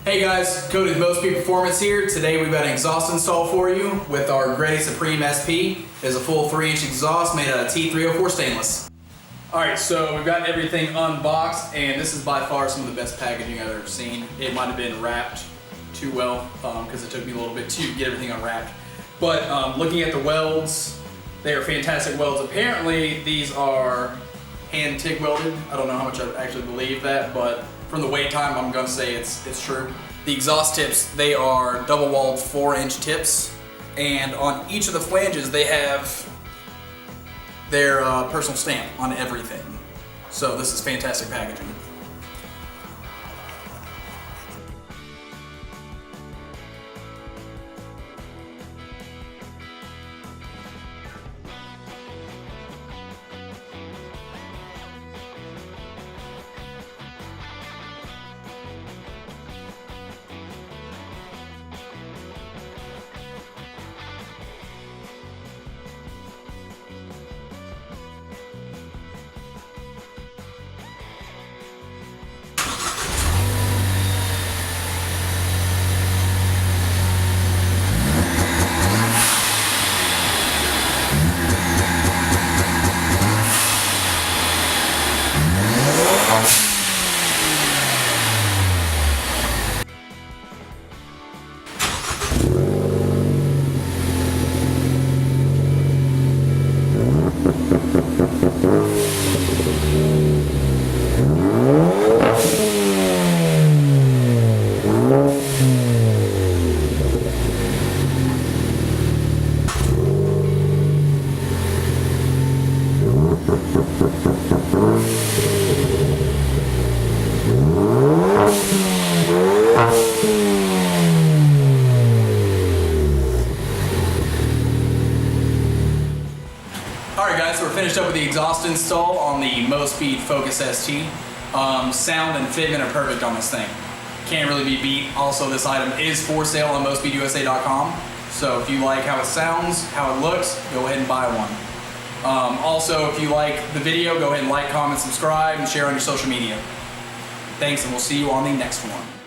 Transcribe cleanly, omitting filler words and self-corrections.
Hey guys, Cody with Mospeed Performance here. Today we've got an exhaust install for you with our Greddy Supreme SP. It's a full 3-inch exhaust made out of T304 stainless. Alright, so we've got everything unboxed, and this is by far some of the best packaging I've ever seen. It might have been wrapped too well because it took me a little bit to get everything unwrapped. But looking at the welds, they are fantastic welds. Apparently these are hand TIG welded. I don't know how much I actually believe that, but from the wait time, I'm gonna say it's true. The exhaust tips, they are double walled 4-inch tips, and on each of the flanges, they have their personal stamp on everything. So this is fantastic packaging. Alright guys, so we're finished up with the exhaust install on the Mospeed Focus ST. Sound and fitment are perfect on this thing. Can't really be beat. Also, this item is for sale on MospeedUSA.com. So if you like how it sounds, how it looks, go ahead and buy one. Also, if you like the video, go ahead and like, comment, subscribe, and share on your social media. Thanks, and we'll see you on the next one.